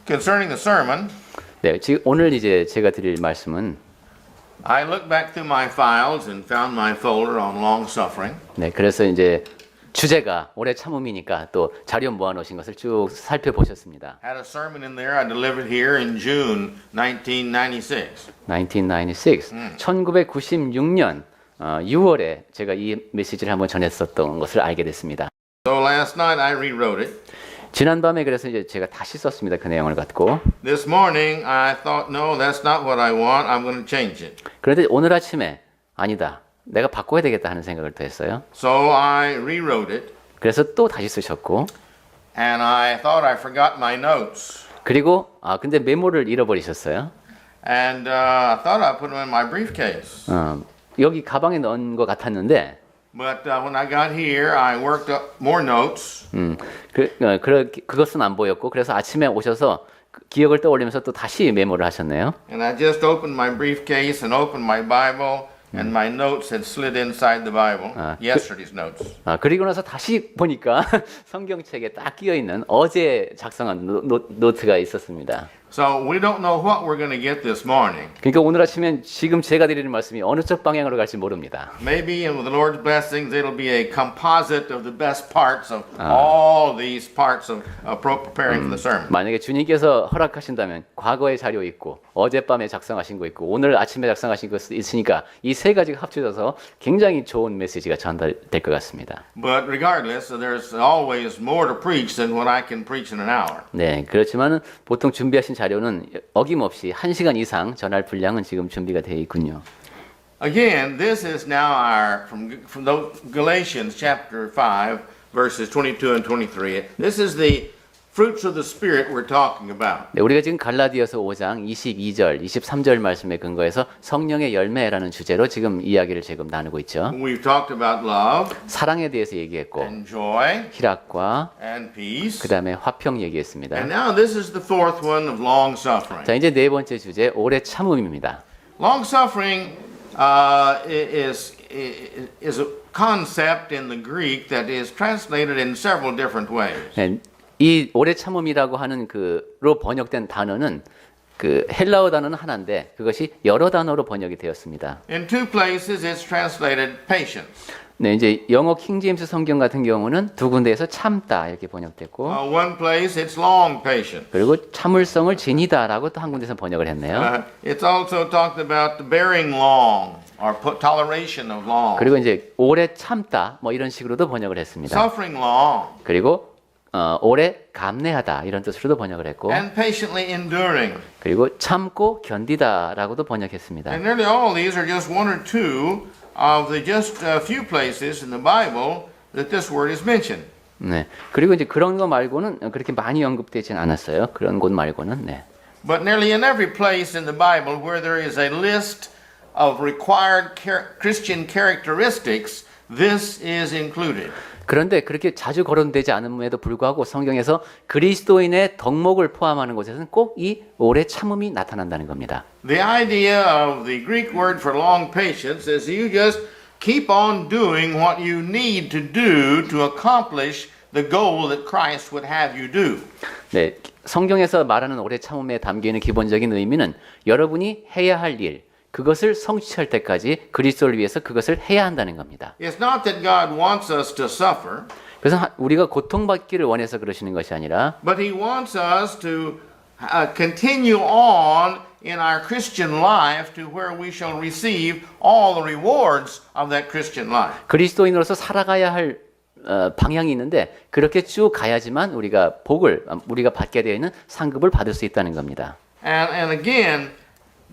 Concerning the sermon, 네, 지금 오늘 이제 제가 드릴 말씀은 I looked back through my files and found my folder on long suffering. 네, 그래서 이제 주제가 오래 참음이니까 또 자료 모아놓으신 것을 쭉 살펴보셨습니다. Had a sermon in there I delivered here in June 1996. 1996, 1996년 6월에 제가 이 메시지를 한번 전했었던 것을 알게 됐습니다. So last night I rewrote it. 지난밤에 그래서 이제 제가 다시 썼습니다. 그 내용을 갖고. This morning I thought, no, that's not what I want. I'm going to change it. 그런데 오늘 아침에 아니다. 내가 바꿔야 되겠다 하는 생각을 또 했어요. So I rewrote it, 그래서 또 다시 쓰셨고. and I thought I forgot my notes. 그리고 근데 메모를 잃어버리셨어요. And I thought I put them in my briefcase. 여기 가방에 넣은 것 같았는데 But when I got here, I worked up more notes. 그것은 안 보였고 그래서 아침에 오셔서 기억을 떠올리면서 또 다시 메모를 하셨네요. And I just opened my briefcase and opened my Bible, and my notes had slid inside the Bible. Yesterday's notes. 그리고 나서 다시 보니까 성경책에 딱 끼어 있는 어제 작성한 노트가 있었습니다. So we don't know what we're going to get this morning. 그러니까 오늘 아침엔 지금 제가 드리는 말씀이 어느 쪽 방향으로 갈지 모릅니다. Maybe with the Lord's blessings, it'll be a composite of the best parts of all these parts of preparing for the sermon. 만약에 주님께서 허락하신다면 과거의 자료 있고 어젯밤에 작성하신 거 있고 오늘 아침에 작성하신 거 있으니까 이 세 가지가 합쳐져서 굉장히 좋은 메시지가 전달될 것 같습니다. But regardless, there's always more to preach than what I can preach in an hour. 네, 그렇지만 보통 준비하신 자료는 어김없이 1시간 이상 전할 분량은 지금 준비가 되어 있군요. Again, this is now our from those Galatians chapter 5 verses 22 and 23. This is the fruits of the Spirit we're talking about. 네, 우리가 지금 갈라디아서 5장 22절, 23절 말씀에 근거해서 성령의 열매라는 주제로 지금 이야기를 지금 나누고 있죠. We've talked about love 사랑에 대해서 얘기했고 and joy 희락과 and peace. 그다음에 화평 얘기했습니다. And now this is the fourth one of long suffering. 자, 이제 네 번째 주제 오래 참음입니다. Long suffering is a concept in the Greek that is translated in several different ways. 네, 이 오래 참음이라고 하는 그로 번역된 단어는 그 헬라어 단어는 하나인데 그것이 여러 단어로 번역이 되었습니다. In two places it's translated patience. 네, 이제 영어 킹제임스 성경 같은 경우는 두 군데에서 참다 이렇게 번역됐고 One place it's long patience. 그리고 참을성을 지니다라고 또 한 군데서 번역을 했네요. It's also talked about the bearing long or toleration of long. 그리고 이제 오래 참다 뭐 이런 식으로도 번역을 했습니다. Suffering long. 그리고 오래 감내하다 이런 뜻으로도 번역을 했고 And patiently enduring. 그리고 참고 견디다라고도 번역했습니다. And nearly all of these are just one or two of the just a few places in the Bible that this word is mentioned. 네. 그리고 이제 그런 거 말고는 그렇게 많이 언급되진 않았어요. 그런 곳 말고는. 네. But nearly in every place in the Bible where there is a list of required Christian characteristics, this is included. 그런데 그렇게 자주 거론되지 않음에도 불구하고 성경에서 그리스도인의 덕목을 포함하는 곳에서는 꼭 이 오래 참음이 나타난다는 겁니다. The idea of the Greek word for long patience is you just keep on doing what you need to do to accomplish the goal that Christ would have you do. 네, 성경에서 말하는 오래 참음에 담겨 있는 기본적인 의미는 여러분이 해야 할 일, 그것을 성취할 때까지 그리스도를 위해서 그것을 해야 한다는 겁니다. It's not that God wants us to suffer, 그래서 우리가 고통받기를 원해서 그러시는 것이 아니라 but He wants us to continue on in our Christian life to where we shall receive all the rewards of that Christian life. 그리스도인으로서 살아가야 할 방향이 있는데 그렇게 쭉 가야지만 우리가 받게 되어 있는 상급을 받을 수 있다는 겁니다. And again,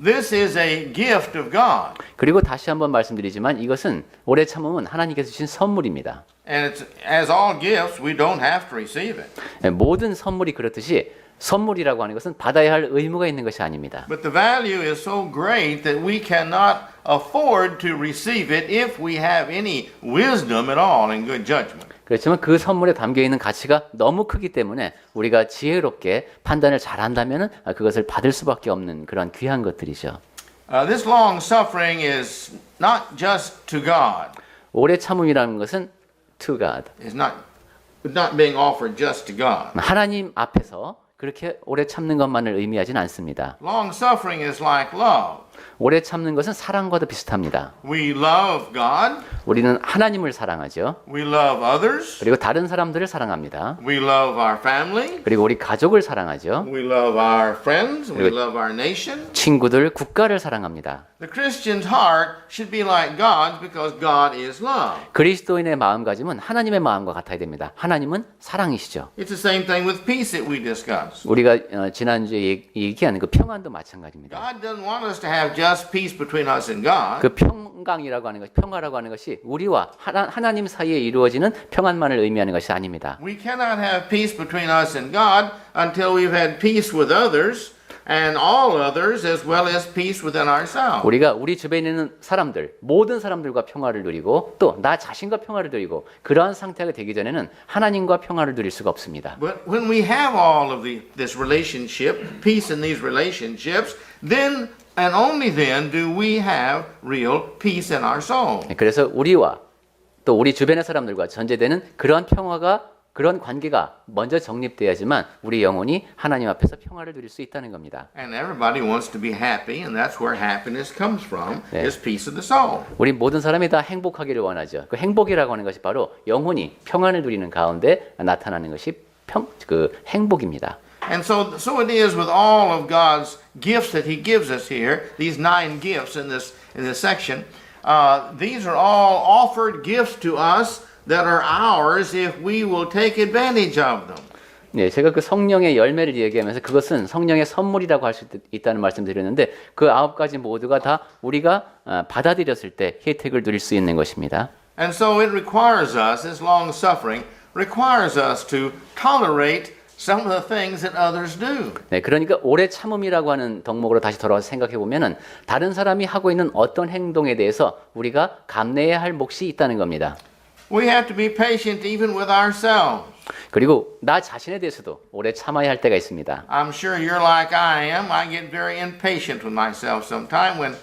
this is a gift of God. 그리고 다시 한번 말씀드리지만 이것은 오래 참음은 하나님께서 주신 선물입니다. And it's, as all gifts, we don't have to receive it. 모든 선물이 그렇듯이 선물이라고 하는 것은 받아야 할 의무가 있는 것이 아닙니다. But the value is so great that we cannot afford to receive it if we have any wisdom at all and good judgment. 그렇지만 그 선물에 담겨 있는 가치가 너무 크기 때문에 우리가 지혜롭게 판단을 잘한다면 그것을 받을 수밖에 없는 그런 귀한 것들이죠. This long suffering is not just to God. 오래 참음이라는 것은 to God. It's not being offered just to God. 하나님 앞에서 그렇게 오래 참는 것만을 의미하진 않습니다. Long suffering is like love. 오래 참는 것은 사랑과도 비슷합니다. We love God. 우리는 하나님을 사랑하죠. We love others. 그리고 다른 사람들을 사랑합니다. We love our family. 그리고 우리 가족을 사랑하죠. We love our friends. We love our nation. 친구들, 국가를 사랑합니다. The Christian's heart should be like God's because God is love. 그리스도인의 마음가짐은 하나님의 마음과 같아야 됩니다. 하나님은 사랑이시죠. It's the same thing with peace that we discussed. 우리가 지난주에 얘기하는 그 평안도 마찬가지입니다. God doesn't want us to have just peace between us and God. 그 평강이라고 하는 것, 평화라고 하는 것이 우리와 하나님 사이에 이루어지는 평안만을 의미하는 것이 아닙니다. We cannot have peace between us and God until we've had peace with others and all others as well as peace within ourselves. 우리가 우리 주변에 있는 사람들, 모든 사람들과 평화를 누리고 또 나 자신과 평화를 누리고 그러한 상태가 되기 전에는 하나님과 평화를 누릴 수가 없습니다. But when we have all of this relationship, peace in these relationships, then and only then do we have real peace in our soul. 그래서 우리와 또 우리 주변의 사람들과 전제되는 그러한 평화가 그런 관계가 먼저 정립돼야지만 우리 영혼이 하나님 앞에서 평화를 누릴 수 있다는 겁니다. And everybody wants to be happy, and that's where happiness comes from, is peace of the soul. 우리 모든 사람이 다 행복하기를 원하죠. 그 행복이라고 하는 것이 바로 영혼이 평안을 누리는 가운데 나타나는 것이 그 행복입니다. And so it is with all of God's gifts that He gives us here. These 9 gifts in this section. These are all offered gifts to us that are ours if we will take advantage of them. 네, 제가 그 성령의 열매를 얘기하면서 그것은 성령의 선물이라고 할 수 있다는 말씀드렸는데 그 9가지 모두가 다 우리가 받아들였을 때 혜택을 누릴 수 있는 것입니다. And so it requires us, this long suffering requires us to tolerate some of the things that others do. 네, 그러니까 오래 참음이라고 하는 덕목으로 다시 돌아와서 생각해 보면은 다른 사람이 하고 있는 어떤 행동에 대해서 우리가 감내해야 할 몫이 있다는 겁니다. We have to be patient even with ourselves. 그리고 나 자신에 대해서도 오래 참아야 할 때가 있습니다. I'm sure you're like I am. I get very impatient with myself sometimes when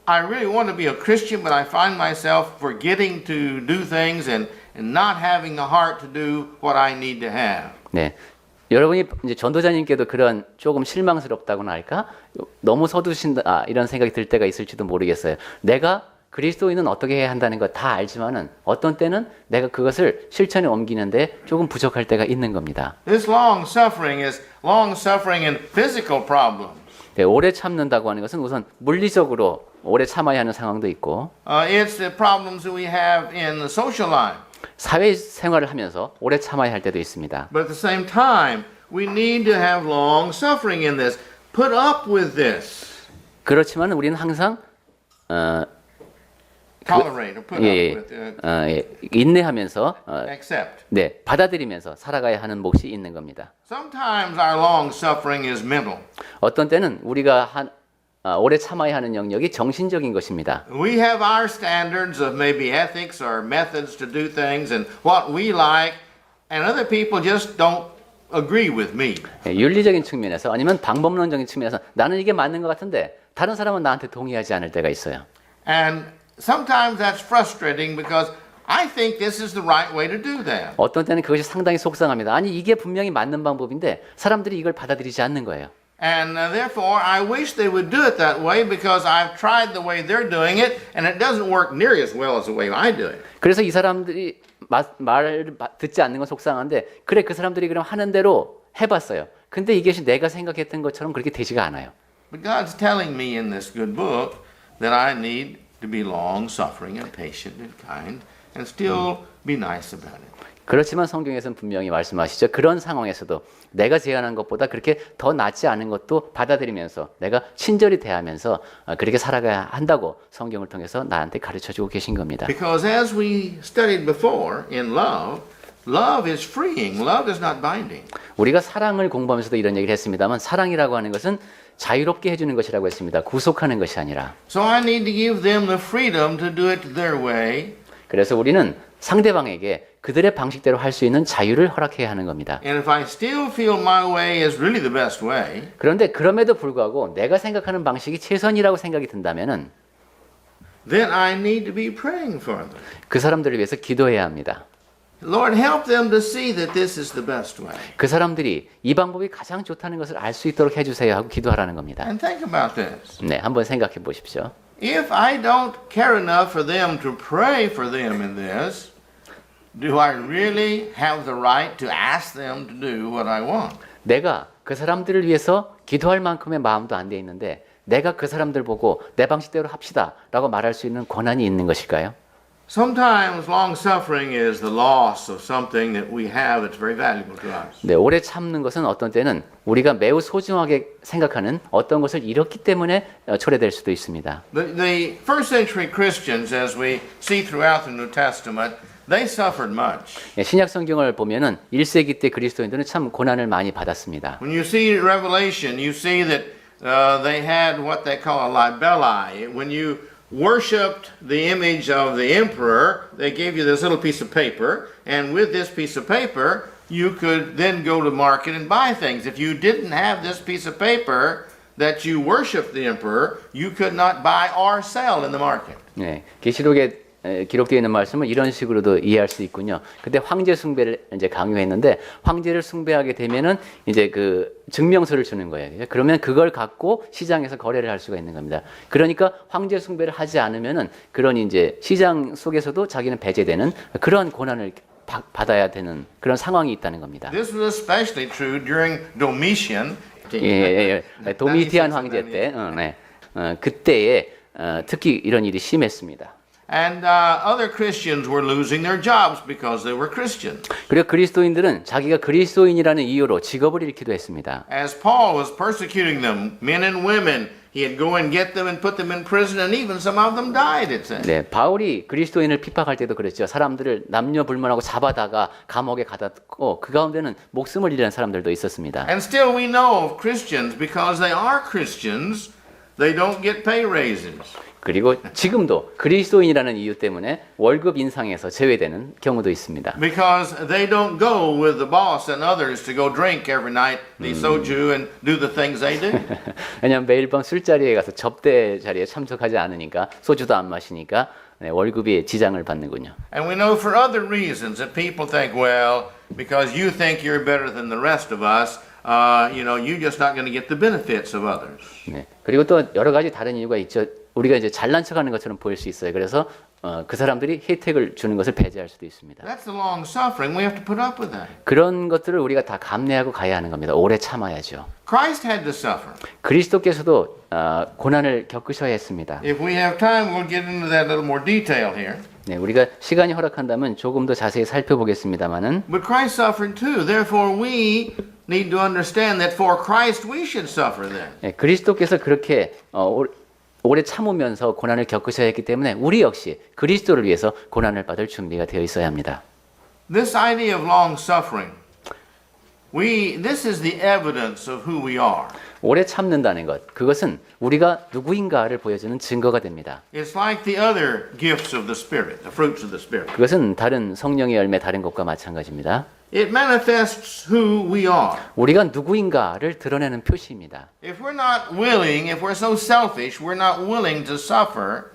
I really want to be a Christian, but I find myself forgetting to do things and not having the heart to do what I need to have. 네. 여러분이 이제 전도자님께도 그런 조금 실망스럽다고나 할까? 너무 서두신다 이런 생각이 들 때가 있을지도 모르겠어요. 내가 그리스도인은 어떻게 해야 한다는 거 다 알지만은 어떤 때는 내가 그것을 실천에 옮기는데 조금 부족할 때가 있는 겁니다. This long suffering is long suffering in physical problems. 네, 오래 참는다고 하는 것은 우선 물리적으로 오래 참아야 하는 상황도 있고 It's the problems that we have in the social life. 사회생활을 하면서 오래 참아야 할 때도 있습니다. But at the same time, we need to have long suffering in this. Put up with this. 그렇지만 우리는 항상 Tolerate or put up with 인내하면서 accept. 네, 받아들이면서 살아가야 하는 몫이 있는 겁니다. Sometimes our long suffering is mental. 어떤 때는 우리가 오래 참아야 하는 영역이 정신적인 것입니다. We have our standards of maybe ethics or methods to do things and what we like, and other people just don't agree with me. 윤리적인 측면에서 아니면 방법론적인 측면에서 나는 이게 맞는 것 같은데 다른 사람은 나한테 동의하지 않을 때가 있어요. And sometimes that's frustrating because I think this is the right way to do that. 어떤 때는 그것이 상당히 속상합니다. 아니 이게 분명히 맞는 방법인데 사람들이 이걸 받아들이지 않는 거예요. And therefore, I wish they would do it that way because I've tried the way they're doing it, and it doesn't work nearly as well as the way I do it. 그래서 이 사람들이 말을 듣지 않는 건 속상한데 그래 그 사람들이 그럼 하는 대로 해봤어요. 근데 이것이 내가 생각했던 것처럼 그렇게 되지가 않아요. But God's telling me in this good book that I need to be long-suffering and patient and kind and still be nice about it. 그렇지만 성경에서는 분명히 말씀하시죠. 그런 상황에서도 내가 제안한 것보다 그렇게 더 낫지 않은 것도 받아들이면서 내가 친절히 대하면서 그렇게 살아가야 한다고 성경을 통해서 나한테 가르쳐주고 계신 겁니다. Because as we studied before in love, love is freeing. Love is not binding. 우리가 사랑을 공부하면서도 이런 얘기를 했습니다만 사랑이라고 하는 것은 자유롭게 해주는 것이라고 했습니다. 구속하는 것이 아니라. So I need to give them the freedom to do it their way. 그래서 우리는 상대방에게 그들의 방식대로 할 수 있는 자유를 허락해야 하는 겁니다. And if I still feel my way is really the best way, 그런데 그럼에도 불구하고 내가 생각하는 방식이 최선이라고 생각이 든다면은 then I need to be praying for them. 그 사람들을 위해서 기도해야 합니다. Lord, help them to see that this is the best way. 그 사람들이 이 방법이 가장 좋다는 것을 알 수 있도록 해주세요 하고 기도하라는 겁니다. And think about this. 네, 한번 생각해 보십시오. If I don't care enough for them to pray for them in this, do I really have the right to ask them to do what I want? 내가 그 사람들을 위해서 기도할 만큼의 마음도 안 돼 있는데 내가 그 사람들 보고 내 방식대로 합시다 라고 말할 수 있는 권한이 있는 것일까요? Sometimes long suffering is the loss of something that we have that's very valuable to us. 네, 오래 참는 것은 어떤 때는 우리가 매우 소중하게 생각하는 어떤 것을 잃었기 때문에 초래될 수도 있습니다. The first century Christians, as we see throughout the New Testament, they suffered much. 예, 신약 성경을 보면은 1세기 때 그리스도인들은 참 고난을 많이 받았습니다. When you see Revelation, you see that they had what they call a libelli. When you worshipped the image of the emperor, they gave you this little piece of paper, and with this piece of paper, you could then go to market and buy things. If you didn't have this piece of paper that you worshiped the emperor, you could not buy or sell in the market. 네, 계시록에 기록되어 있는 말씀은 이런 식으로도 이해할 수 있군요. 그때 황제 숭배를 이제 강요했는데 황제를 숭배하게 되면은 이제 그 증명서를 주는 거예요. 그러면 그걸 갖고 시장에서 거래를 할 수가 있는 겁니다. 그러니까 황제 숭배를 하지 않으면은 그런 이제 시장 속에서도 자기는 배제되는 그런 고난을 받아야 되는 그런 상황이 있다는 겁니다. This was especially true during Domitian. 도미티안 황제 때, 그때에 특히 이런 일이 심했습니다. And other Christians were losing their jobs because they were Christians. 그리고 그리스도인들은 자기가 그리스도인이라는 이유로 직업을 잃기도 했습니다. As Paul was persecuting them, men and women, he'd go and get them and put them in prison, and even some of them died, it says. 네, 바울이 그리스도인을 핍박할 때도 그랬죠. 사람들을 남녀 불문하고 잡아다가 감옥에 가뒀고 그 가운데는 목숨을 잃는 사람들도 있었습니다. And still we know of Christians, because they are Christians, they don't get pay raises. 그리고 지금도 그리스도인이라는 이유 때문에 월급 인상에서 제외되는 경우도 있습니다. Because they don't go with the boss and others to go drink every night, the soju, and do the things they do. 왜냐하면 매일 밤 술자리에 가서 접대 자리에 참석하지 않으니까 소주도 안 마시니까 월급이 지장을 받는군요. And we know for other reasons that people think, well, because you think you're better than the rest of us, you're just not going to get the benefits of others. 네. 그리고 또 여러 가지 다른 이유가 있죠. 우리가 이제 잘난 척하는 것처럼 보일 수 있어요. 그래서 그 사람들이 혜택을 주는 것을 배제할 수도 있습니다. That's the long suffering. We have to put up with that. 그런 것들을 우리가 다 감내하고 가야 하는 겁니다. 오래 참아야죠. Christ had to suffer. 그리스도께서도 고난을 겪으셔야 했습니다. If we have time, we'll get into that a little more detail here. 네, 우리가 시간이 허락한다면 조금 더 자세히 살펴보겠습니다만은 But Christ suffered too. Therefore, we need to understand that for Christ we should suffer then. 네, 그리스도께서 그렇게 오래 참으면서 고난을 겪으셔야 했기 때문에 우리 역시 그리스도를 위해서 고난을 받을 준비가 되어 있어야 합니다. This idea of long suffering, this is the evidence of who we are. 오래 참는다는 것, 그것은 우리가 누구인가를 보여주는 증거가 됩니다. It's like the other gifts of the Spirit, the fruits of the Spirit. 그것은 다른 성령의 열매 다른 것과 마찬가지입니다. It manifests who we are. 우리가 누구인가를 드러내는 표시입니다. If we're not willing, if we're so selfish, we're not willing to suffer,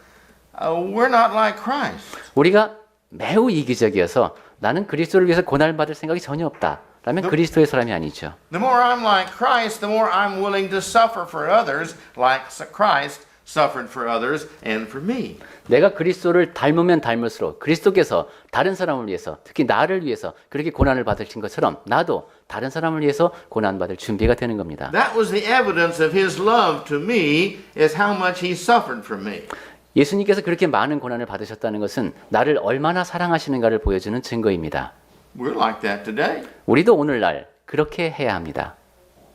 we're not like Christ. 우리가 매우 이기적이어서 나는 그리스도를 위해서 고난을 받을 생각이 전혀 없다. 라면 그리스도의 사람이 아니죠. The more I'm like Christ, the more I'm willing to suffer for others like Christ suffered for others and for me. 내가 그리스도를 닮으면 닮을수록 그리스도께서 다른 사람을 위해서 특히 나를 위해서 그렇게 고난을 받으신 것처럼 나도 다른 사람을 위해서 고난받을 준비가 되는 겁니다. That was the evidence of his love to me is how much he suffered for me. 예수님께서 그렇게 많은 고난을 받으셨다는 것은 나를 얼마나 사랑하시는가를 보여주는 증거입니다. We're like that today. 우리도 오늘날 그렇게 해야 합니다.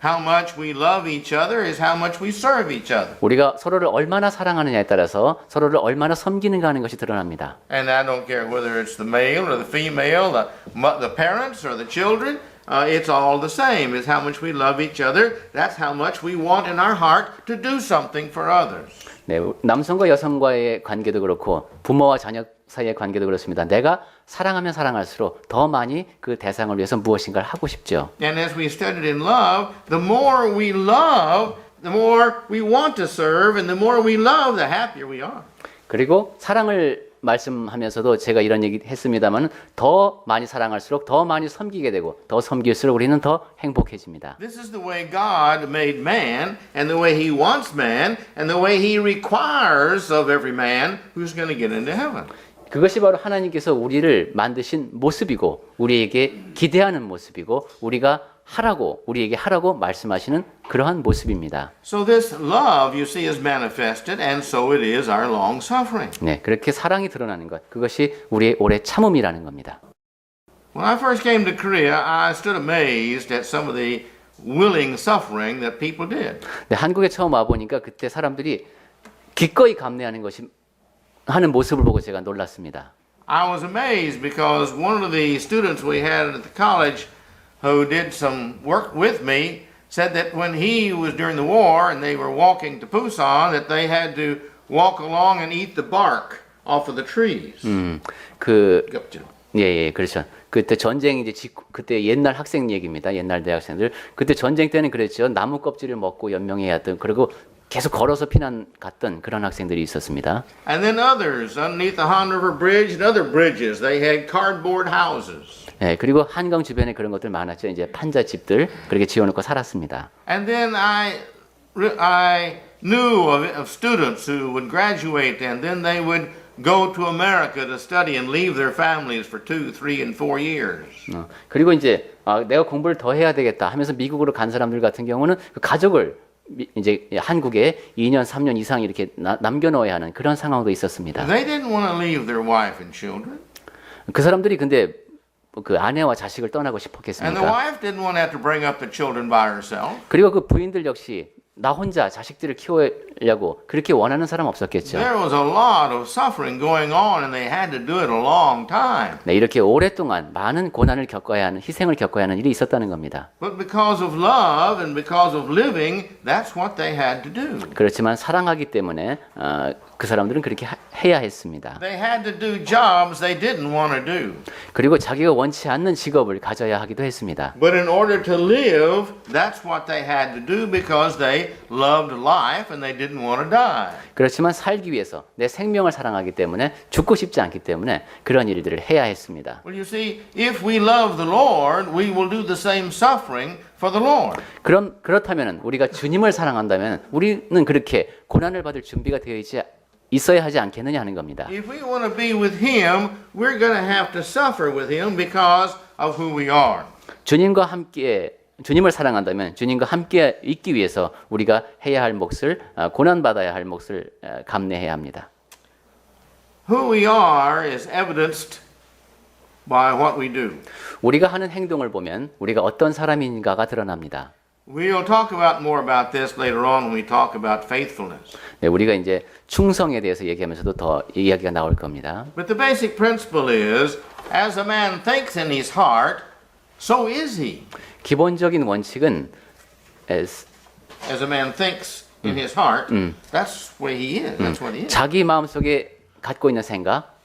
How much we love each other is how much we serve each other. 우리가 서로를 얼마나 사랑하느냐에 따라서 서로를 얼마나 섬기는가 하는 것이 드러납니다. And I don't care whether it's the male or the female, the parents or the children, it's all the same. It's how much we love each other. That's how much we want in our heart to do something for others. 네, 남성과 여성과의 관계도 그렇고 부모와 자녀 사이의 관계도 그렇습니다. 내가 사랑하면 사랑할수록 더 많이 그 대상을 위해서 무엇인가를 하고 싶죠. And as we studied in love, the more we love, the more we want to serve, and the more we love, the happier we are. 그리고 사랑을 말씀하면서도 제가 이런 얘기 했습니다만 더 많이 사랑할수록 더 많이 섬기게 되고 더 섬길수록 우리는 더 행복해집니다. This is the way God made man, and the way He wants man, and the way He requires of every man who's going to get into heaven. 그것이 바로 하나님께서 우리를 만드신 모습이고 우리에게 기대하는 모습이고 우리에게 하라고 말씀하시는 그러한 모습입니다. So this love, you see, is manifested, and so it is our long suffering. 네, 그렇게 사랑이 드러나는 것, 그것이 우리의 오래 참음이라는 겁니다. When I first came to Korea, I stood amazed at some of the willing suffering that people did. 네, 한국에 처음 와 보니까 그때 사람들이 기꺼이 감내하는 것이 하는 모습을 보고 제가 놀랐습니다. I was amazed because one of the students we had at the college who did some work with me said that when he was during the war and they were walking to Busan, that they had to walk along and eat the bark off of the trees. 예, 그렇죠. 그때 전쟁 그때 옛날 학생 얘기입니다. 옛날 대학생들. 그때 전쟁 때는 그랬죠. 나무 껍질을 먹고 연명해야 했던 그리고 계속 걸어서 피난 갔던 그런 학생들이 있었습니다. And then others underneath the Han River Bridge and other bridges, they had cardboard houses. 네, 그리고 한강 주변에 그런 것들 많았죠. 이제 판자집들 그렇게 지어놓고 살았습니다. And then I knew of students who would graduate and then they would go to America to study and leave their families for 2, 3, and 4 years. 그리고 이제 내가 공부를 더 해야 되겠다 하면서 미국으로 간 사람들 같은 경우는 그 가족을 이제 한국에 2년, 3년 이상 이렇게 남겨놓아야 하는 그런 상황도 있었습니다. They didn't want to leave their wife and children. 그 사람들이 근데 그 아내와 자식을 떠나고 And the 싶었겠습니까? wife didn't want to have to bring up the children by herself. 그리고 그 부인들 역시 나 혼자 자식들을 키우려고 그렇게 원하는 사람 없었겠죠. There was a lot of suffering going on and they had to do it a long time. 네, 이렇게 오랫동안 많은 고난을 겪어야 하는 희생을 겪어야 하는 일이 있었다는 겁니다. But because of love and because of living, that's what they had to do. 그렇지만 사랑하기 때문에 그 사람들은 그렇게 해야 했습니다. They had to do jobs they didn't want to do. 그리고 자기가 원치 않는 직업을 가져야 하기도 했습니다. But in order to live, that's what they had to do because they loved life and they didn't want to die. 그렇지만 살기 위해서 내 생명을 사랑하기 때문에 죽고 싶지 않기 때문에 그런 일들을 해야 했습니다. Well, you see, if we love the Lord, we will do the same suffering for the Lord. 그렇다면 우리가 주님을 사랑한다면 우리는 그렇게 고난을 받을 준비가 되어 있어야 하지 않겠느냐 하는 겁니다. If we want to be with Him, we're going to have to suffer with Him because of who we are. 주님을 사랑한다면 주님과 함께 있기 위해서 우리가 해야 할 몫을 고난받아야 할 몫을 감내해야 합니다. Who we are is evidenced by what we do. 우리가 하는 행동을 보면 우리가 어떤 사람인가가 드러납니다. We'll talk more about this later on when we talk about faithfulness. 네, 우리가 이제 충성에 대해서 얘기하면서도 더 이야기가 나올 겁니다. But the basic principle is, as a man thinks in his heart, so is he. 기본적인 원칙은 As a man thinks in his heart, that's where he is. That's what he is. 자기 마음속에 갖고 있는 생각,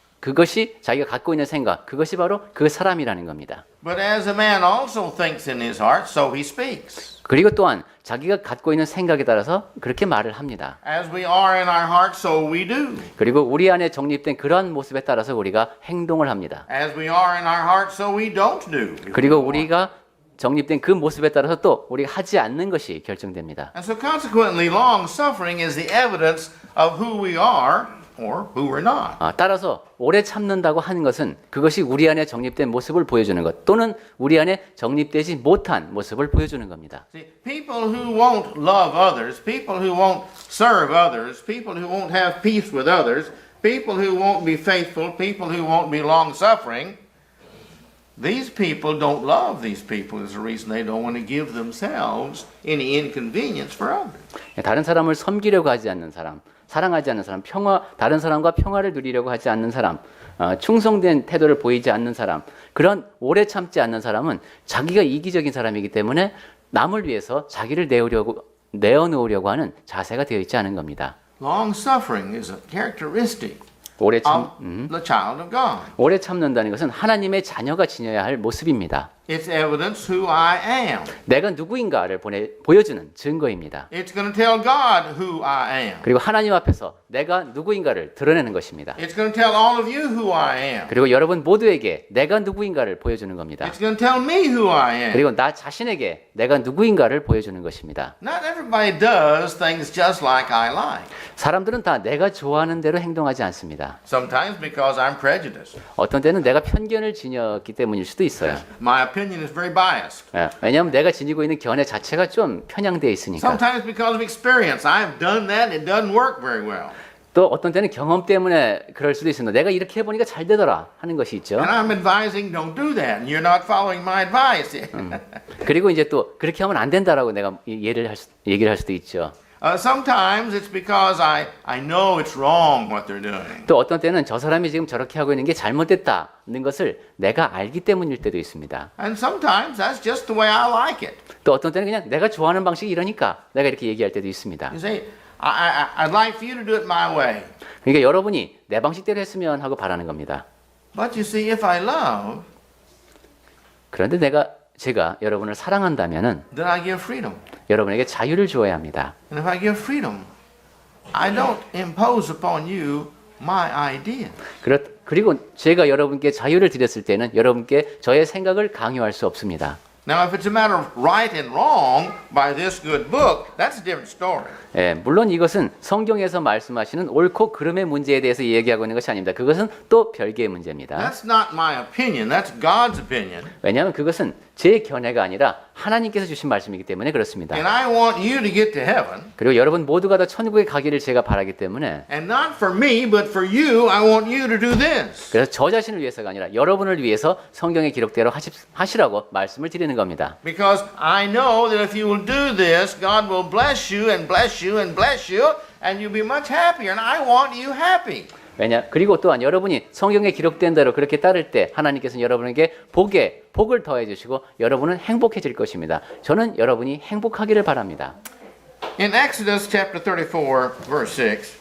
자기가 갖고 있는 생각, 그것이 바로 그 사람이라는 겁니다. But as a man also thinks in his heart, so he speaks. 그리고 또한 자기가 갖고 있는 생각에 따라서 그렇게 말을 합니다. As we are in our heart, so we do. 그리고 우리 안에 정립된 그러한 모습에 따라서 우리가 행동을 합니다. As we are in our heart, so we don't do. 그리고 우리가 정립된 그 모습에 따라서 또 우리가 하지 않는 것이 결정됩니다. And so consequently, long suffering is the evidence of who we are or who we're not. 따라서 오래 참는다고 하는 것은 그것이 우리 안에 정립된 모습을 보여주는 것 또는 우리 안에 정립되지 못한 모습을 보여주는 겁니다. See, people who won't love others, people who won't serve others, people who won't have peace with others, people who won't be faithful, people who won't be long-suffering, these people don't love these people is the reason they don't want to give themselves any inconvenience for others. 다른 사람을 섬기려고 하지 않는 사람, 사랑하지 않는 사람, 다른 사람과 평화를 누리려고 하지 않는 사람, 충성된 태도를 보이지 않는 사람, 그런 오래 참지 않는 사람은 자기가 이기적인 사람이기 때문에 남을 위해서 자기를 내어놓으려고 하는 자세가 되어 있지 않은 겁니다. Long suffering is a characteristic 오래 of the child of God. 오래 참는다는 것은 하나님의 자녀가 지녀야 할 모습입니다. It's evidence who I am. 내가 누구인가를 보여주는 증거입니다. It's going to tell God who I am. 그리고 하나님 앞에서 내가 누구인가를 드러내는 것입니다. It's going to tell all of you who I am. 그리고 여러분 모두에게 내가 누구인가를 보여주는 겁니다. It's going to tell me who I am. 그리고 나 자신에게 내가 누구인가를 보여주는 것입니다. Not everybody does things just like I like. 사람들은 다 내가 좋아하는 대로 행동하지 않습니다. Sometimes because I'm prejudiced. 어떤 때는 내가 편견을 지녔기 때문일 수도 있어요. My opinion is very biased. 왜냐하면 내가 지니고 있는 견해 자체가 좀 편향되어 있으니까. Sometimes because of experience. I've done that and it doesn't work very well. 또 어떤 때는 경험 때문에 그럴 수도 있습니다. 내가 이렇게 해보니까 잘 되더라 하는 것이 있죠. And I'm advising don't do that. And you're not following my advice. 그리고 이제 또 그렇게 하면 안 된다라고 내가 얘기를 할 수도 있죠. Sometimes it's because I know it's wrong what they're doing. 또 어떤 때는 저 사람이 지금 저렇게 하고 있는 게 잘못됐다는 것을 내가 알기 때문일 때도 있습니다. And sometimes that's just the way I like it. 또 어떤 때는 그냥 내가 좋아하는 방식이 이러니까 내가 이렇게 얘기할 때도 있습니다. You say, I'd like for you to do it my way. 그러니까 여러분이 내 방식대로 했으면 하고 바라는 겁니다. But you see, if I love, 그런데 제가 여러분을 사랑한다면은 then I give freedom. 여러분에게 자유를 주어야 합니다. And if I give freedom, I don't impose upon you my idea. 그리고 제가 여러분께 자유를 드렸을 때는 여러분께 저의 생각을 강요할 수 없습니다. Now, if it's a matter of right and wrong by this good book, that's a different story. 예, 물론 이것은 성경에서 말씀하시는 옳고 그름의 문제에 대해서 얘기하고 있는 것이 아닙니다. 그것은 또 별개의 문제입니다. That's not my opinion. That's God's opinion. 왜냐하면 그것은 제 견해가 아니라 하나님께서 주신 말씀이기 때문에 그렇습니다. And I want you to get to heaven. 그리고 여러분 모두가 다 천국에 가기를 제가 바라기 때문에 And not for me, but for you, I want you to do this. 그래서 저 자신을 위해서가 아니라 여러분을 위해서 성경의 기록대로 하시라고 말씀을 드리는 겁니다. Because I know that if you will do this, God will bless you and bless you and bless you, and you'll be much happier. And I want you happy. 그리고 또한 여러분이 성경에 기록된 대로 그렇게 따를 때 하나님께서는 여러분에게 복을 더해 주시고 여러분은 행복해질 것입니다. 저는 여러분이 행복하기를 바랍니다. In Exodus chapter 34, verse 6,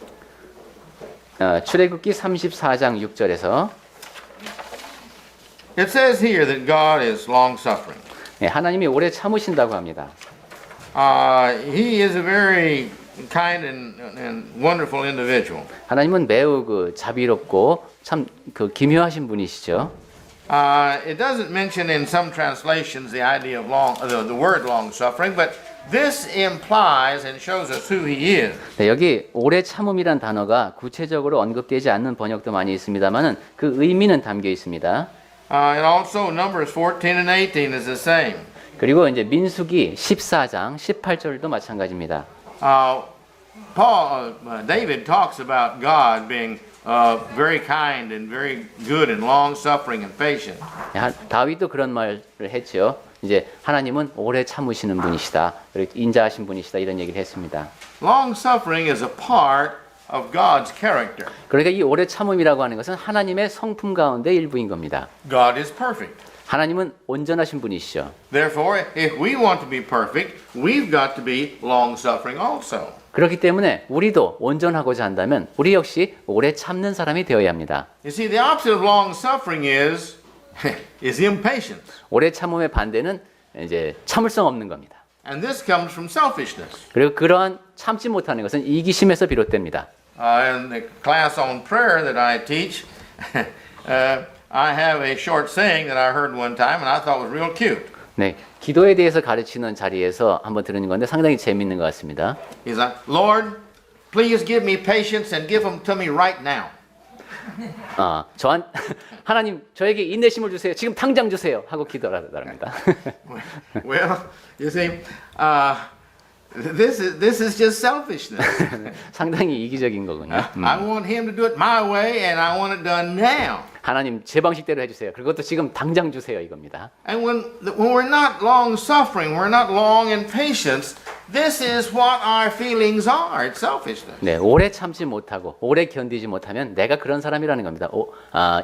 출애굽기 34장 6절에서 it says here that God is long-suffering. 하나님이 오래 참으신다고 합니다. He is a very kind and wonderful individual. 하나님은 매우 자비롭고 참 기묘하신 분이시죠. It doesn't mention in some translations the idea of the word long-suffering, but this implies and shows us who he is. 네, 여기 오래 참음이란 단어가 구체적으로 언급되지 않는 번역도 많이 있습니다만은 그 의미는 담겨 있습니다. And also Numbers 14 and 18 is the same. 그리고 이제 민수기 14장 18절도 마찬가지입니다. David talks about God being very kind and very good and long-suffering and patient. 다윗도 그런 말을 했죠. 이제 하나님은 오래 참으시는 분이시다. 그리고 인자하신 분이시다. 이런 얘기를 했습니다. Long-suffering is a part of God's character. 그러니까 이 오래 참음이라고 하는 것은 하나님의 성품 가운데 일부인 겁니다. God is perfect. 하나님은 온전하신 분이시죠. Therefore, if we want to be perfect, we've got to be long-suffering also. 그렇기 때문에 우리도 온전하고자 한다면 우리 역시 오래 참는 사람이 되어야 합니다. You see, the opposite of long-suffering is impatience. 오래 참음의 반대는 이제 참을성 없는 겁니다. And this comes from selfishness. 그리고 그러한 참지 못하는 것은 이기심에서 비롯됩니다. In the class on prayer that I teach, I have a short saying that I heard one time and I thought was real cute. 네, 기도에 대해서 가르치는 자리에서 한번 들은 건데 상당히 재미있는 것 같습니다. He's like, Lord, please give me patience and give them to me right now. 하나님 저에게 인내심을 주세요. 지금 당장 주세요. 하고 기도하랍니다. Well, you see, this is just selfishness. 상당히 이기적인 거군요. I want him to do it my way and I want it done now. 하나님 제 방식대로 해주세요. 그것도 지금 당장 주세요 이겁니다. And when we're not long-suffering, we're not long in patience, this is what our feelings are. It's selfishness. 네, 오래 참지 못하고 오래 견디지 못하면 내가 그런 사람이라는 겁니다.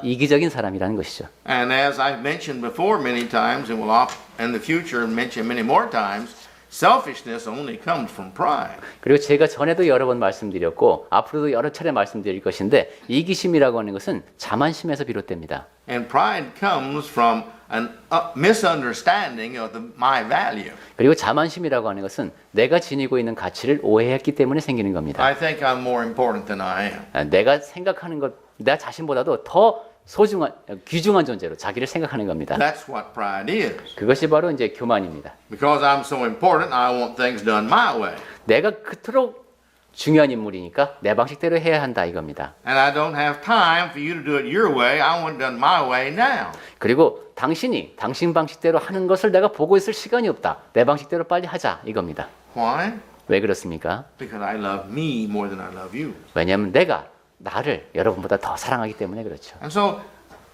이기적인 사람이라는 것이죠. And as I've mentioned before many times, and will in the future mention many more times, selfishness only comes from pride. 그리고 제가 전에도 여러 번 말씀드렸고 앞으로도 여러 차례 말씀드릴 것인데 이기심이라고 하는 것은 자만심에서 비롯됩니다. And pride comes from an misunderstanding of my value. 그리고 자만심이라고 하는 것은 내가 지니고 있는 가치를 오해했기 때문에 생기는 겁니다. I think I'm more important than I am. 내가 생각하는 것, 나 자신보다도 더 소중한, 귀중한 존재로 자기를 생각하는 겁니다. That's what pride is. 그것이 바로 이제 교만입니다. Because I'm so important, I want things done my way. 내가 그토록 중요한 인물이니까 내 방식대로 해야 한다 이겁니다. And I don't have time for you to do it your way. I want it done my way now. 그리고 당신이 당신 방식대로 하는 것을 내가 보고 있을 시간이 없다. 내 방식대로 빨리 하자 이겁니다. Why? 왜 그렇습니까? Because I love me more than I love you. 왜냐하면 내가 나를 여러분보다 더 사랑하기 때문에 그렇죠. And so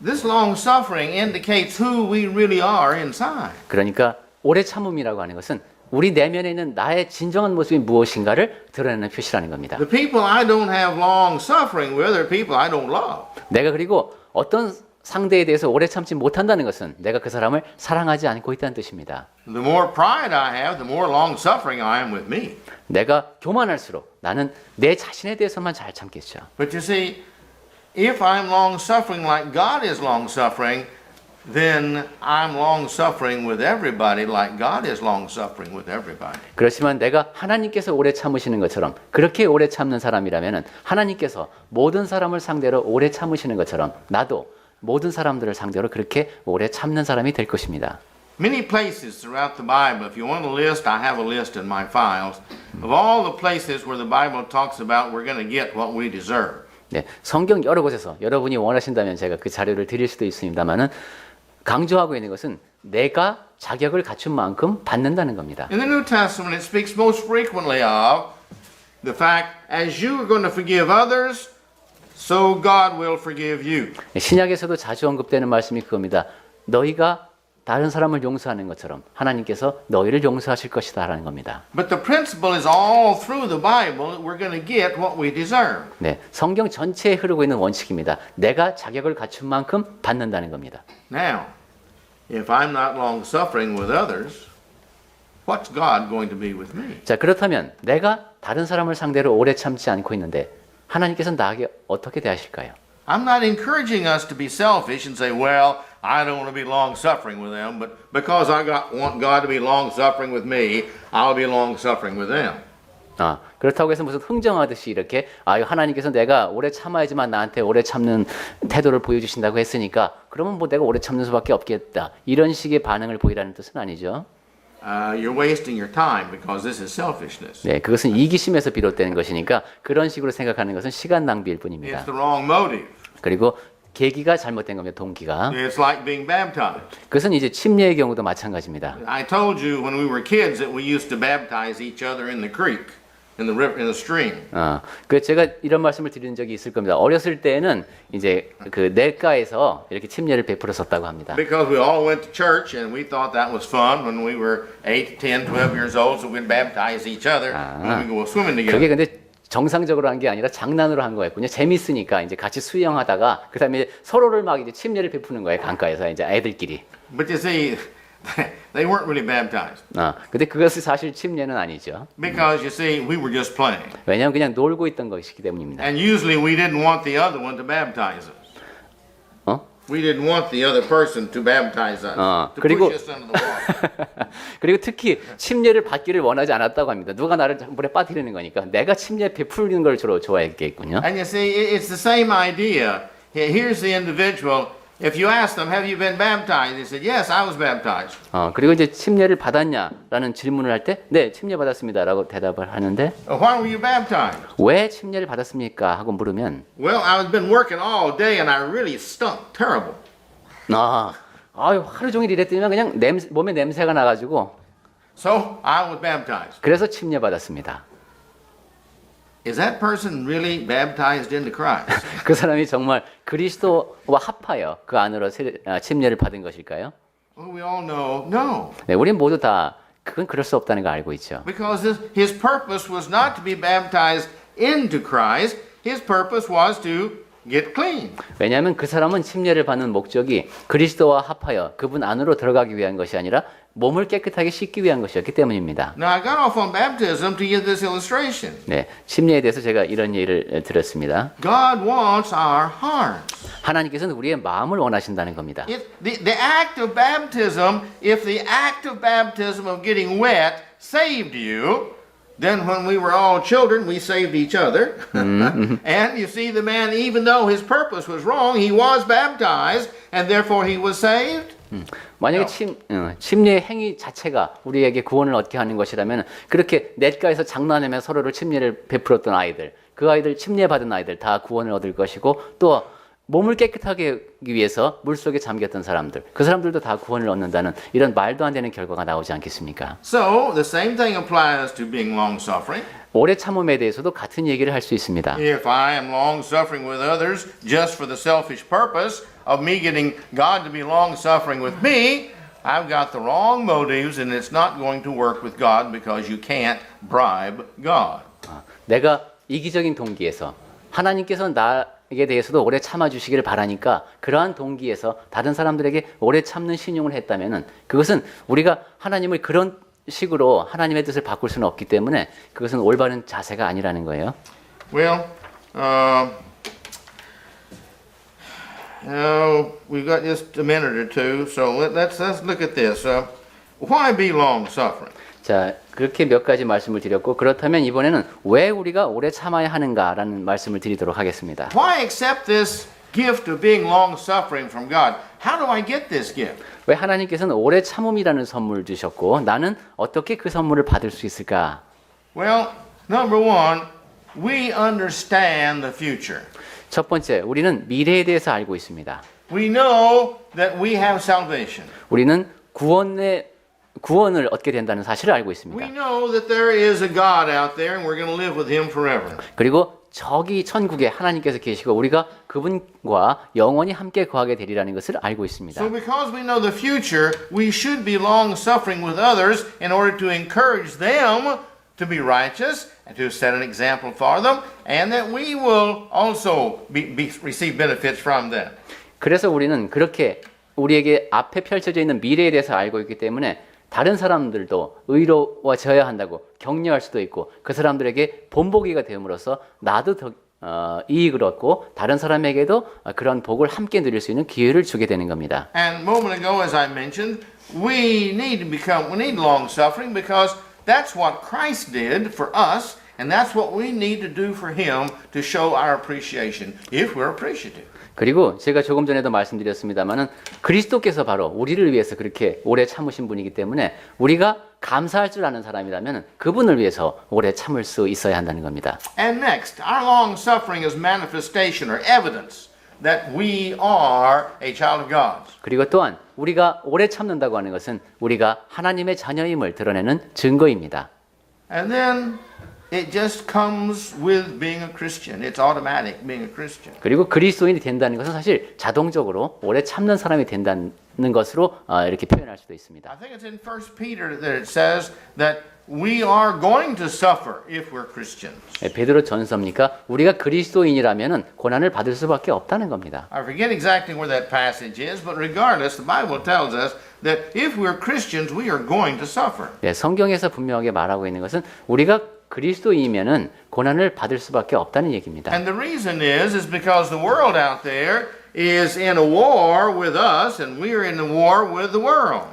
this long suffering indicates who we really are inside. 그러니까 오래 참음이라고 하는 것은 우리 내면에 있는 나의 진정한 모습이 무엇인가를 드러내는 표시라는 겁니다. The people I don't have long suffering with are people I don't love. 내가 그리고 어떤 상대에 대해서 오래 참지 못한다는 것은 내가 그 사람을 사랑하지 않고 있다는 뜻입니다. The more pride I have, the more long suffering I am with me. 내가 교만할수록 나는 내 자신에 대해서만 잘 참겠죠. But you see, if I'm long suffering like God is long suffering, then I'm long suffering with everybody like God is long suffering with everybody. 그렇지만 내가 하나님께서 오래 참으시는 것처럼 그렇게 오래 참는 사람이라면 하나님께서 모든 사람을 상대로 오래 참으시는 것처럼 나도 모든 사람들을 상대로 그렇게 오래 참는 사람이 될 것입니다. Many places throughout the Bible, if you want a list, I have a list in my files, of all the places where the Bible talks about we're going to get what we deserve. 네, 성경 여러 곳에서 여러분이 원하신다면 제가 그 자료를 드릴 수도 있습니다만은 강조하고 있는 것은 내가 자격을 갖춘 만큼 받는다는 겁니다. In the New Testament, it speaks most frequently of the fact, as you are going to forgive others, so God will forgive you. 신약에서도 자주 언급되는 말씀이 그겁니다. 너희가 다른 사람을 용서하는 것처럼 하나님께서 너희를 용서하실 것이다라는 겁니다. But the principle is all through the Bible that we're going to get what we deserve. 네, 성경 전체에 흐르고 있는 원칙입니다. 내가 자격을 갖춘 만큼 받는다는 겁니다. Now, if I'm not long suffering with others, what's God going to be with me? 자, 그렇다면 내가 다른 사람을 상대로 오래 참지 않고 있는데 하나님께서는 나에게 어떻게 대하실까요? I'm not encouraging us to be selfish and say, well, I don't want to be long suffering with them, but because want God to be long suffering with me, I'll be long suffering with them. 그렇다고 해서 무슨 흥정하듯이 이렇게 하나님께서 내가 오래 참아야지만 나한테 오래 참는 태도를 보여주신다고 했으니까 그러면 뭐 내가 오래 참는 수밖에 없겠다. 이런 식의 반응을 보이라는 뜻은 아니죠. You're wasting your time because this is selfishness. 네, 그것은 이기심에서 비롯되는 것이니까 그런 식으로 생각하는 것은 시간 낭비일 뿐입니다. It's the wrong motive. 그리고 계기가 잘못된 겁니다. 동기가. It's like being baptized. 그것은 이제 침례의 경우도 마찬가지입니다. I told you when we were kids that we used to baptize each other in the creek, in the river, in the stream. 그 제가 이런 말씀을 드린 적이 있을 겁니다. 어렸을 때는 이제 그 냇가에서 이렇게 침례를 베풀었었다고 합니다. Because we all went to church and we thought that was fun when we were 8, 10, 12 years old, so we'd baptize each other when we go swimming together. 그게 근데 정상적으로 한 게 아니라 장난으로 한 거였군요. 재밌으니까 이제 같이 수영하다가 그다음에 서로를 막 이제 침례를 베푸는 거예요. 강가에서 이제 애들끼리. But you see, they weren't really baptized. 근데 그것이 사실 침례는 아니죠. Because you see, we were just playing. 왜냐하면 그냥 놀고 있던 것이기 때문입니다. And usually we didn't want the other one to baptize us. We didn't want the other person to baptize us, to 그리고 push us under the water. 그리고 특히 침례를 받기를 원하지 않았다고 합니다. 누가 나를 물에 빠뜨리는 거니까 내가 침례 베푸는 걸 주로 좋아했겠군요. And you see, it's the same idea. Here's the individual. If you ask them, have you been baptized? They said, yes, I was baptized. 그리고 이제 침례를 받았냐라는 질문을 할 때, 네, 침례 받았습니다라고 대답을 하는데, Why were you baptized? 왜 침례를 받았습니까? 하고 물으면, Well, I've been working all day and I really stunk terrible. 하루 종일 일했더니만 그냥 몸에 냄새가 나가지고, So I was baptized. 그래서 침례 받았습니다. Is that person really baptized into Christ? 그 사람이 정말 그리스도와 합하여 그 안으로 침례를 받은 것일까요? Well, we all know, no. 네, 우린 모두 다 그건 그럴 수 없다는 걸 알고 있죠. Because his purpose was not to be baptized into Christ. His purpose was to get clean. 왜냐하면 그 사람은 침례를 받는 목적이 그리스도와 합하여 그분 안으로 들어가기 위한 것이 아니라 몸을 깨끗하게 씻기 위한 것이었기 때문입니다. Now, I got off on baptism to give this illustration. 네, 침례에 대해서 제가 이런 예를 들었습니다. God wants our hearts. 하나님께서는 우리의 마음을 원하신다는 겁니다. The act of baptism, if the act of baptism of getting wet saved you, then when we were all children, we saved each other. And you see the man, even though his purpose was wrong, he was baptized, and therefore he was saved. 만약에 침례 행위 자체가 우리에게 구원을 얻게 하는 것이라면 그렇게 냇가에서 장난하며 서로를 침례를 베풀었던 아이들, 그 아이들 침례 받은 아이들 다 구원을 얻을 것이고 또 몸을 깨끗하게 하기 위해서 물속에 잠겼던 사람들, 그 사람들도 다 구원을 얻는다는 이런 말도 안 되는 결과가 나오지 않겠습니까? So the same thing applies to being long-suffering. 오래 참음에 대해서도 같은 얘기를 할 수 있습니다. If I am long-suffering with others just for the selfish purpose of me getting God to be long-suffering with me, I've got the wrong motives and it's not going to work with God because you can't bribe God. 내가 이기적인 동기에서 하나님께서 나에게 대해서도 오래 참아주시기를 바라니까 그러한 동기에서 다른 사람들에게 오래 참는 신용을 했다면은 그것은 우리가 하나님을 그런 식으로 하나님의 뜻을 바꿀 수는 없기 때문에 그것은 올바른 자세가 아니라는 거예요. Well, we've got just a minute or two, so let's look at this. Why be long-suffering? 자, 그렇게 몇 가지 말씀을 드렸고 그렇다면 이번에는 왜 우리가 오래 참아야 하는가라는 말씀을 드리도록 하겠습니다. Why accept this gift of being long-suffering from God? How do I get this gift? 왜 하나님께서는 오래 참음이라는 선물을 주셨고 나는 어떻게 그 선물을 받을 수 있을까? Well, number one, we understand the future. 첫 번째, 우리는 미래에 대해서 알고 있습니다. We know that we have salvation. 우리는 구원을 얻게 된다는 사실을 알고 있습니다. We know that there is a God out there and we're going to live with Him forever. 그리고 저기 천국에 하나님께서 계시고 우리가 그분과 영원히 함께 거하게 되리라는 것을 알고 있습니다. So because we know the future, we should be long-suffering with others in order to encourage them to be righteous and to set an example for them, and that we will also receive benefits from them. 그래서 우리는 그렇게 우리에게 앞에 펼쳐져 있는 미래에 대해서 알고 있기 때문에 다른 사람들도 의로워져야 한다고 격려할 수도 있고 그 사람들에게 본보기가 됨으로써 나도 더 이익을 얻고 다른 사람에게도 그런 복을 함께 누릴 수 있는 기회를 주게 되는 겁니다. And a moment ago, as I mentioned, we need long-suffering because that's what Christ did for us, and that's what we need to do for Him to show our appreciation, if we're appreciative. 그리고 제가 조금 전에도 말씀드렸습니다마는 그리스도께서 바로 우리를 위해서 그렇게 오래 참으신 분이기 때문에 우리가 감사할 줄 아는 사람이라면 그분을 위해서 오래 참을 수 있어야 한다는 겁니다. And next, our long-suffering is manifestation or evidence that we are a child of God. 그리고 또한 우리가 오래 참는다고 하는 것은 우리가 하나님의 자녀임을 드러내는 증거입니다. And then it just comes with being a Christian. It's automatic being a Christian. 그리고 그리스도인이 된다는 것은 사실 자동적으로 오래 참는 사람이 된다는 것으로 이렇게 표현할 수도 있습니다. I think it's in 1 Peter that it says that we are going to suffer if we're Christians. 베드로 전서입니까? 우리가 그리스도인이라면 고난을 받을 수밖에 없다는 겁니다. I forget exactly where that passage is, but regardless, the Bible tells us that if we're Christians, we are going to suffer. 네, 성경에서 분명하게 말하고 있는 것은 우리가 그리스도인이면은 고난을 받을 수밖에 없다는 얘기입니다. And the reason is because the world out there is in a war with us, and we are in a war with the world.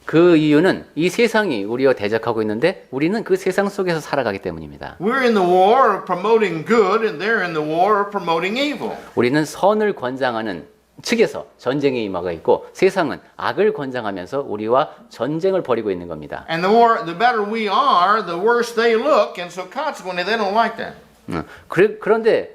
그 이유는 이 세상이 우리와 대적하고 있는데 우리는 그 세상 속에서 살아가기 때문입니다. We're in the war of promoting good, and they're in the war of promoting evil. 우리는 선을 권장하는 측에서 전쟁에 임하고 있고 세상은 악을 권장하면서 우리와 전쟁을 벌이고 있는 겁니다. And the better we are, the worse they look, and so consequently they don't like that. 그런데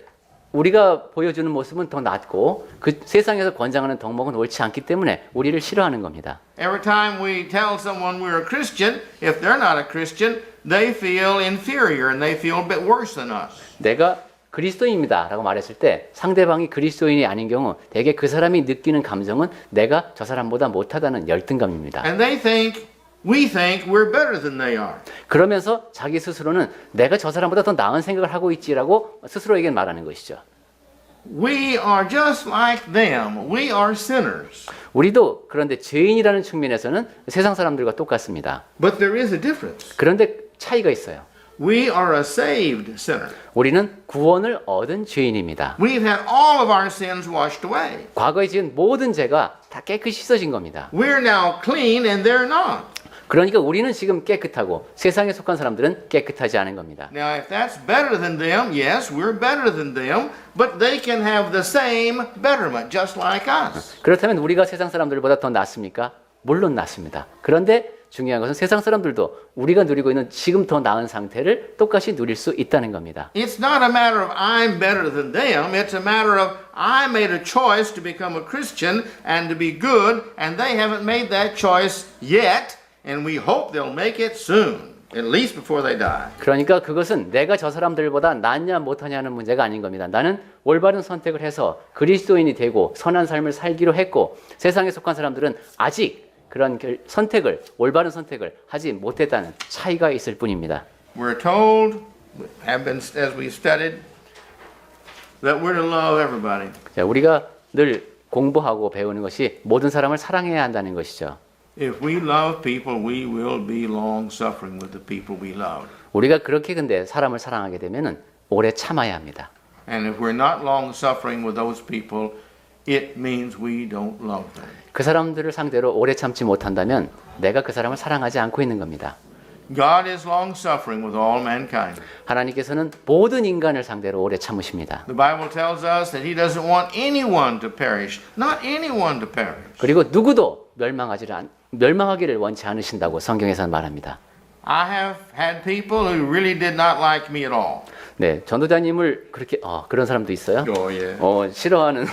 우리가 보여주는 모습은 더 낫고 그 세상에서 권장하는 덕목은 옳지 않기 때문에 우리를 싫어하는 겁니다. Every time we tell someone we're a Christian, if they're not a Christian, they feel inferior and they feel a bit worse than us. 내가 그리스도인입니다 라고 말했을 때 상대방이 그리스도인이 아닌 경우 대개 그 사람이 느끼는 감정은 내가 저 사람보다 못하다는 열등감입니다. And we think we're better than they are. 그러면서 자기 스스로는 내가 저 사람보다 더 나은 생각을 하고 있지라고 스스로에게 말하는 것이죠. We are just like them. We are sinners. 우리도 그런데 죄인이라는 측면에서는 세상 사람들과 똑같습니다. But there is a difference. 그런데 차이가 있어요. We are a saved sinner. 우리는 구원을 얻은 죄인입니다. We've had all of our sins washed away. 과거에 지은 모든 죄가 다 깨끗이 씻어진 겁니다. We're now clean and they're not. 그러니까 우리는 지금 깨끗하고 세상에 속한 사람들은 깨끗하지 않은 겁니다. Now, if that's better than them, yes, we're better than them, but they can have the same betterment, just like us. 그렇다면 우리가 세상 사람들보다 더 낫습니까? 물론 낫습니다. 그런데 중요한 것은 세상 사람들도 우리가 누리고 있는 지금 더 나은 상태를 똑같이 누릴 수 있다는 겁니다. It's not a matter of I'm better than them. It's a matter of I made a choice to become a Christian and to be good, and they haven't made that choice yet, and we hope they'll make it soon, at least before they die. 그러니까 그것은 내가 저 사람들보다 낫냐 못하냐는 문제가 아닌 겁니다. 나는 올바른 선택을 해서 그리스도인이 되고 선한 삶을 살기로 했고 세상에 속한 사람들은 아직 그런 선택을 올바른 선택을 하지 못했다는 차이가 있을 뿐입니다. We're told, have been as we studied, that we're to love everybody. 자, 우리가 늘 공부하고 배우는 것이 모든 사람을 사랑해야 한다는 것이죠. If we love people, we will be long-suffering with the people we love. 우리가 그렇게 근데 사람을 사랑하게 되면은 오래 참아야 합니다. And if we're not long-suffering with those people, it means we don't love them. 그 사람들을 상대로 오래 참지 못한다면 내가 그 사람을 사랑하지 않고 있는 겁니다. God is long-suffering with all mankind. 하나님께서는 모든 인간을 상대로 오래 참으십니다. The Bible tells us that He doesn't want anyone to perish, not anyone to perish. 그리고 누구도 멸망하기를 원치 않으신다고 성경에서는 말합니다. I have had people who really did not like me at all. 네, 전도자님을 그렇게 그런 사람도 있어요. Oh, yeah. 싫어하는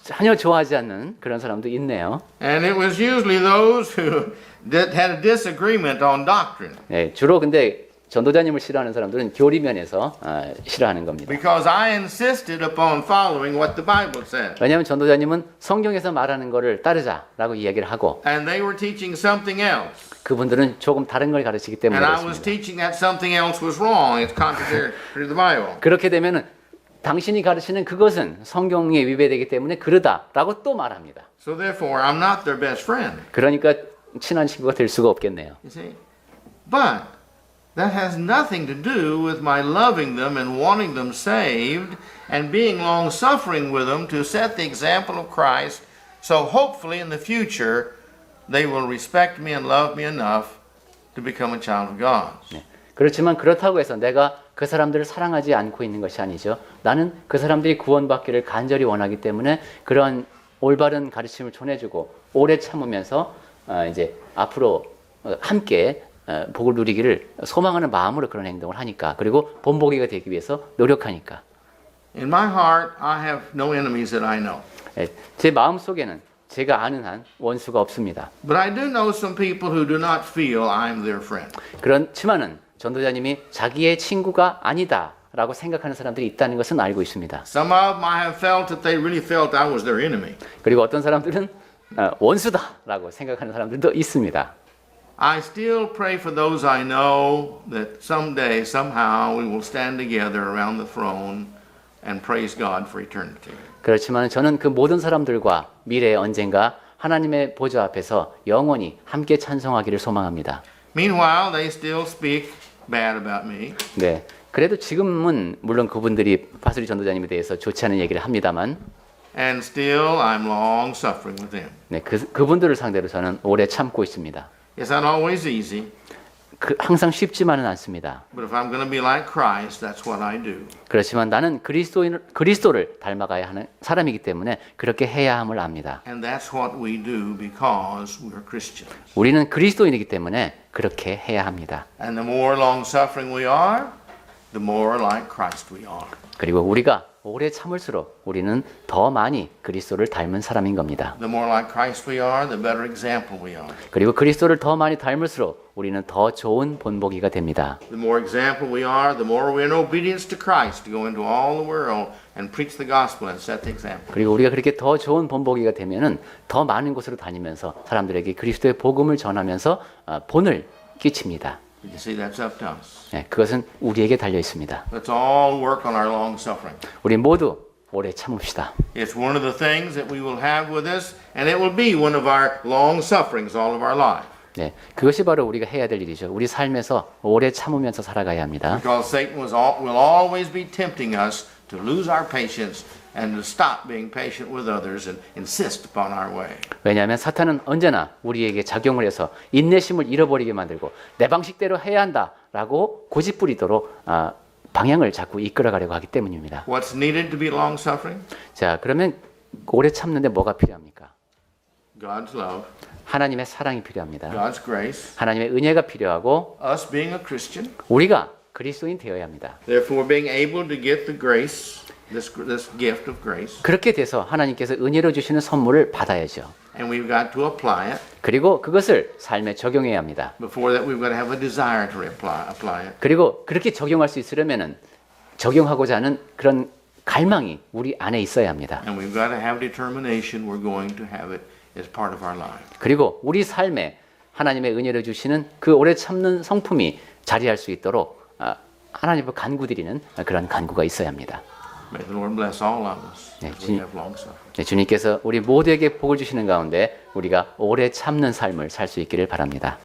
전혀 좋아하지 않는 그런 사람도 있네요. And it was usually those who that had a disagreement on doctrine. 네, 주로 근데 전도자님을 싫어하는 사람들은 교리면에서 싫어하는 겁니다. Because I insisted upon following what the Bible said. 왜냐하면 전도자님은 성경에서 말하는 거를 따르자라고 이야기를 하고 And they were teaching something else. 그분들은 조금 다른 걸 가르치기 때문에 And I was 그렇습니다. teaching that something else was wrong. It's contrary to the Bible. 그렇게 되면은 당신이 가르치는 그것은 성경에 위배되기 때문에 그러다라고 또 말합니다. So therefore, I'm not their best friend. 그러니까 친한 친구가 될 수가 없겠네요. You see? But that has nothing to do with my loving them and wanting them saved and being long-suffering with them to set the example of Christ. So hopefully in the future, they will respect me and love me enough to become a child of God. 네. 그렇지만 그렇다고 해서 내가 그 사람들을 사랑하지 않고 있는 것이 아니죠. 나는 그 사람들이 구원받기를 간절히 원하기 때문에 그런 올바른 가르침을 전해주고 오래 참으면서 이제 앞으로 함께 복을 누리기를 소망하는 마음으로 그런 행동을 하니까 그리고 본보기가 되기 위해서 노력하니까. In my heart, I have no enemies that I know. 제 마음 속에는 제가 아는 한 원수가 없습니다. But I do know some people who do not feel I'm their friend. 그렇지만은 전도자님이 자기의 친구가 아니다라고 생각하는 사람들이 있다는 것은 알고 있습니다. Some of them I have felt that they really felt I was their enemy. 그리고 어떤 사람들은 원수다라고 생각하는 사람들도 있습니다. I still pray for those I know that someday, somehow, we will stand together around the throne and praise God for eternity. 그렇지만 저는 그 모든 사람들과 미래에 언젠가 하나님의 보좌 앞에서 영원히 함께 찬송하기를 소망합니다. Meanwhile, they still speak bad about me. 네. 그래도 지금은 물론 그분들이 파수리 전도자님에 대해서 좋지 않은 얘기를 합니다만, And still, I'm long suffering with them. 네, 그분들을 상대로 저는 오래 참고 있습니다. It's not always easy, 항상 쉽지만은 않습니다. but if I'm going to be like Christ, that's what I do. 그렇지만 나는 그리스도를 닮아가야 하는 사람이기 때문에 그렇게 해야 함을 압니다. And that's what we do because we're Christians. 우리는 그리스도인이기 때문에 그렇게 해야 합니다. And the more long suffering we are, the more like Christ we are. 그리고 우리가 오래 참을수록 우리는 더 많이 그리스도를 닮은 사람인 겁니다. The more like Christ we are, the better example we are. 그리고 그리스도를 더 많이 닮을수록 우리는 더 좋은 본보기가 됩니다. The more example we are, the more we're in obedience to Christ to go into all the world and preach the gospel and set the example. 그리고 우리가 그렇게 더 좋은 본보기가 되면은 더 많은 곳으로 다니면서 사람들에게 그리스도의 복음을 전하면서 본을 끼칩니다. You see, that's up to us. 네, 그것은 우리에게 달려 있습니다. Let's all work on our long suffering. 우리 모두 오래 참읍시다. It's one of the things that we will have with us, and it will be one of our long sufferings all of our life. 네, 그것이 바로 우리가 해야 될 일이죠. 우리 삶에서 오래 참으면서 살아가야 합니다. Because Satan will always be tempting us to lose our patience and to stop being patient with others and insist upon our way. 왜냐하면 사탄은 언제나 우리에게 작용을 해서 인내심을 잃어버리게 만들고 내 방식대로 해야 한다라고 고집부리도록 방향을 자꾸 이끌어가려고 하기 때문입니다. What's needed to be long suffering? 자, 그러면 오래 참는데 뭐가 필요합니까? God's love, 하나님의 사랑이 필요합니다. God's grace, 하나님의 은혜가 필요하고 us being a Christian, 우리가 그리스도인 되어야 합니다. therefore being able to get the grace, this gift of grace, 그렇게 돼서 하나님께서 은혜로 주시는 선물을 받아야죠. and we've got to apply it. 그리고 그것을 삶에 적용해야 합니다. Before that, we've got to have a desire to apply it. 그리고 그렇게 적용할 수 있으려면은 적용하고자 하는 그런 갈망이 우리 안에 있어야 합니다. And we've got to have determination we're going to have it as part of our life. 그리고 우리 삶에 하나님의 은혜를 주시는 그 오래 참는 성품이 자리할 수 있도록 하나님을 간구드리는 그런 간구가 있어야 합니다. May the Lord bless all of us 네, as we have long suffering. 네, 주님께서 우리 모두에게 복을 주시는 가운데 우리가 오래 참는 삶을 살 수 있기를 바랍니다.